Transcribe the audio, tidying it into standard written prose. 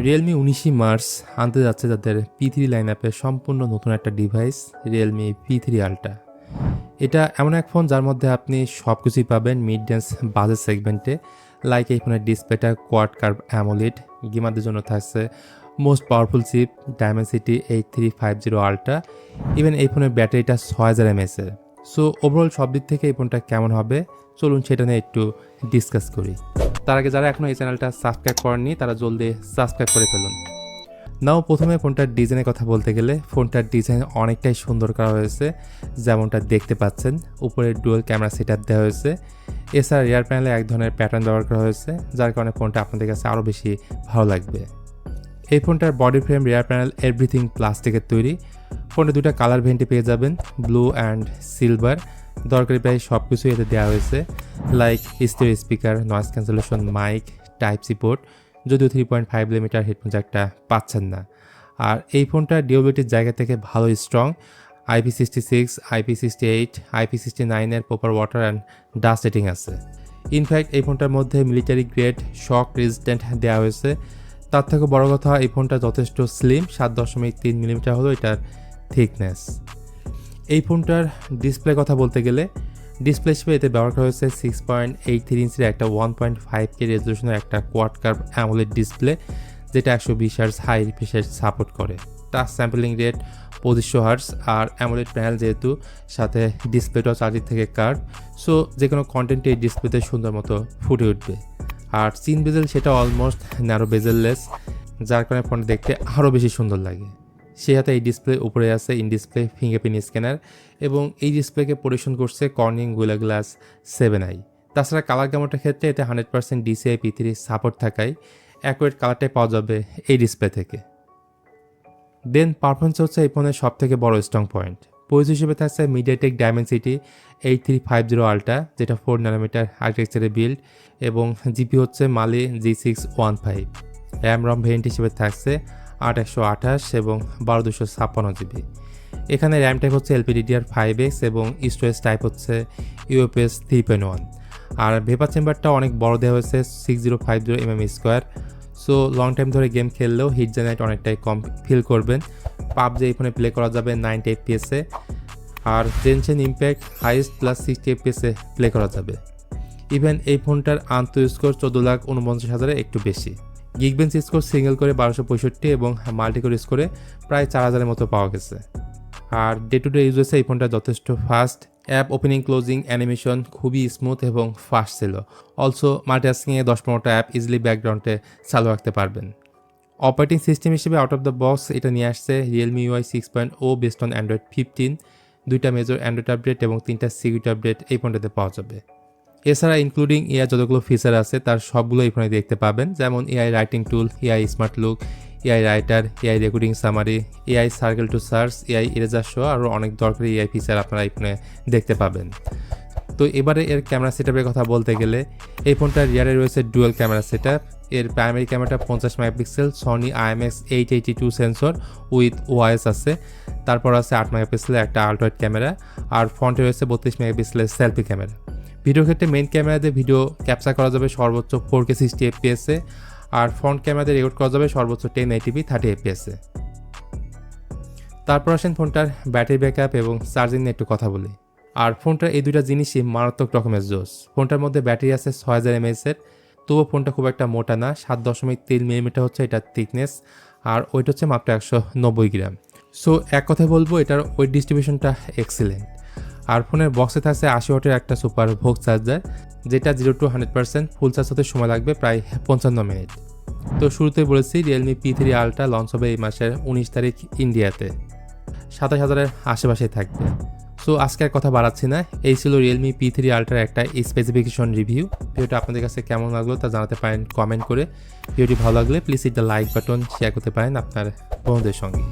Realme 19 March আনতে যাচ্ছে তাদের P3 লাইন আপের সম্পূর্ণ নতুন একটা ডিভাইস Realme P3 Ultra। এটা এমন এক ফোন যার মধ্যে আপনি সব কিছুই পাবেন মিড রেঞ্জ বাজেট সেগমেন্টে। লাইক এই ফোনের ডিসপ্লেটা কোয়াড কার্ভ অ্যামোলেড, গেমারদের জন্য থাকছে most powerful chip Dimensity 8350 Ultra। Even এই ফোনের ব্যাটারিটা 6000 mAh এর। সো ওভারঅল সব দিক থেকে এই ফোনটা কেমন হবে চলুন সেটা নিয়ে একটু ডিসকাস করি। তার আগে যারা এখনও এই চ্যানেলটা সাবস্ক্রাইব করেননি তারা জলদি সাবস্ক্রাইব করে ফেলুন। নাও প্রথমে ফোনটার ডিজাইনের কথা বলতে গেলে ফোনটার ডিজাইন অনেকটাই সুন্দর করা হয়েছে, যেমনটা দেখতে পাচ্ছেন। উপরে ডুয়াল ক্যামেরা সেটআপ দেওয়া হয়েছে, এছাড়া রিয়ার প্যানেলে এক ধরনের প্যাটার্ন ব্যবহার করা হয়েছে, যার কারণে ফোনটা আপনাদের কাছে আরও বেশি ভালো লাগবে। এই ফোনটার বডি ফ্রেম, রিয়ার প্যানেল এভরিথিং প্লাস্টিকের তৈরি। ফোনে দুটো কালার ভেন্টে পেয়ে যাবেন, ব্লু অ্যান্ড সিলভার। দরকারি প্রায় সব কিছুই এতে দেওয়া হয়েছে, like stereo speaker, noise cancellation, mic, type C port, যদিও 3.5 মিলিমিটার হেডফোন জ্যাকটা পাচ্ছেন না। আর এই ফোনটা ডিউরেবিলিটির জায়গা থেকে ভালো স্ট্রং, IP66, IP68, IP69 এর proper water and dust rating আছে। ইনফ্যাক্ট এই ফোনটার মধ্যে মিলিটারি গ্রেড শক রেজিস্ট্যান্ট দেওয়া হয়েছে। তার থেকে বড় কথা এই ফোনটা যথেষ্ট স্লিম, 7.3 মিলিমিটার হলো এটার থিকনেস। এই ফোনটার ডিসপ্লে কথা বলতে গেলে ডিসপ্লে হিসেবে এতে ব্যবহার করা হয়েছে 6.83 ইঞ্চির একটা 1.5K রেজলিউশনের একটা কোয়াড কার্ভ অ্যামোলেড ডিসপ্লে, যেটা 120 হার্টজ হাই রিফ্রেশ সাপোর্ট করে। টাচ স্যাম্পলিং রেট 2500 হার্টজ, আর অ্যামোলেড প্যানেল যেহেতু সাথে ডিসপ্লেটাও চারদিক থেকে কার্ভ, সো যে কোনো কন্টেন্ট এই ডিসপ্লেতে সুন্দর মতো ফুটে উঠবে। আর চিন বেজেল সেটা অলমোস্ট ন্যারো বেজেললেস, যার কারণে ফোনটা দেখতে আরও বেশি সুন্দর লাগে। সেই হাতে এই ডিসপ্লে উপরে আছে ইন ডিসপ্লে ফিঙ্গারপ্রিন্ট স্ক্যানার, এবং এই ডিসপ্লেকে পরিবেশন করছে কর্নিং গোরিলা গ্লাস 7i। তাছাড়া কালার গ্যামারটার ক্ষেত্রে এতে 100% DCI P3 সাপোর্ট থাকায় অ্যাকুরেট কালারটাই পাওয়া যাবে এই ডিসপ্লে থেকে। দেন পারফরমেন্স হচ্ছে এই ফোনের সব থেকে বড় স্ট্রং পয়েন্ট। প্রসেসর হিসেবে থাকছে মিডিয়াটেক Dimensity 8350 Ultra, যেটা 4 ন্যানোমিটার আর্কিটেকচারে বিল্ড, এবং জিপি হচ্ছে মালি G615। র্যাম রম ভেরিয়েন্ট হিসেবে থাকছে 8/128 এবং 12/256 GB। এখানে র্যাম টাইপ হচ্ছে LPDDR5X এবং স্টোরেজ টাইপ হচ্ছে UFS 3.1। আর ভেপার চেম্বারটা অনেক বড় দেওয়া হয়েছে, 6050 mm²। সো লং টাইম ধরে গেম খেললেও হিট জেনারেট অনেকটাই কম ফিল করবেন। পাবজি এই ফোনে প্লে করা যাবে 90 FPS-এ, আর জেনশেন ইম্প্যাক্ট হাইয়েস্ট প্লাস 60 FPS-এ প্লে করা যাবে। ইভেন এই ফোনটার আন্ত স্কোর 14,49,000-এ একটু বেশি। গিগবেঞ্চ স্কোর সিঙ্গেল করে 1265 এবং মাল্টিকোর স্কোরে প্রায় 4000-এর মতো পাওয়া গেছে। আর ডে টু ডে ইউজেসে এই ফোনটা যথেষ্ট fast, app opening closing animation খুবই স্মুথ এবং ফাস্ট ছিল। অলসো মাল্টিটাস্কিংয়ে 10-15টা অ্যাপ ইজিলি ব্যাকগ্রাউন্ডে চালু রাখতে পারবেন। অপারেটিং সিস্টেম হিসেবে আউট অফ দ্য বক্স এটা নিয়ে আসছে Realme UI 6.0 based on Android 15, 2টা মেজর অ্যান্ড্রয়েড আপডেট এবং 3টা সিকিউরিটি আপডেট এই ফোনটাতে পাওয়া যাবে। এছাড়া ইনক্লুডিং এআই যতগুলো ফিচার আছে তার সবগুলো এই ফোনে দেখতে পাবেন, যেমন AI writing tool, AI smart look, AI writer, AI recording summary, AI circle to search, AI eraser সহ আরও অনেক দরকারি এআই ফিচার আপনারা এই ফোনে দেখতে পাবেন। তো এবারে এর ক্যামেরা সেটআপের কথা বলতে গেলে এই ফোনটার রিয়ারে রয়েছে ডুয়াল ক্যামেরা সেটআপ। এর প্রাইমারি ক্যামেরাটা 50 megapixel Sony IMX882 sensor with OIS আছে। তারপর আছে 8 মেগাপিক্সেলের একটা আল্ট্রাওয়াইড ক্যামেরা, আর ফ্রন্টে রয়েছে 32 মেগাপিক্সেলের সেলফি ক্যামেরা। ভিডিও ক্ষেত্রে মেইন ক্যামেরাতে ভিডিও ক্যাপচার করা যাবে সর্বোচ্চ 4K 60 FPS-এ, আর ফ্রন্ট ক্যামেরাতে রেকর্ড করা যাবে সর্বোচ্চ 1080p 30 FPS-এ। তারপর আসেন ফোনটার ব্যাটারি ব্যাকআপ এবং চার্জিং নিয়ে একটু কথা বলি। আর ফোনটার এই দুইটা জিনিসই মারাত্মক রকমের জোস। ফোনটার মধ্যে ব্যাটারি আছে 6000 mAh-এর, তবুও ফোনটা খুব একটা মোটা না, 7.3 মিলিমিটার হচ্ছে এটার থিকনেস, আর ওয়েট হচ্ছে মাত্র 190 গ্রাম। সো এক কথায় বলবো এটার ওয়েট ডিস্ট্রিবিউশনটা এক্সিলেন্ট। আর ফোনের বক্সে থাকছে 80 ওয়াটের একটা সুপার ভোগ চার্জার, যেটা 0 to 100% ফুল চার্জ হতে সময় লাগবে প্রায় 55 মিনিট। তো শুরুতেই বলেছি Realme P3 Ultra লঞ্চ হবে এই মাসের 19 তারিখ ইন্ডিয়াতে, 27,000-এর আশেপাশেই থাকবে। সো আজকে আর কথা বাড়াচ্ছি না, এই ছিল Realme P3 Ultra একটা স্পেসিফিকেশন রিভিউ। ভিডিওটা আপনাদের কাছে কেমন লাগলো তা জানাতে পারেন কমেন্ট করে। ভিডিওটি ভালো লাগলে please hit the like button, share করতে পারেন আপনার বন্ধুদের সঙ্গে।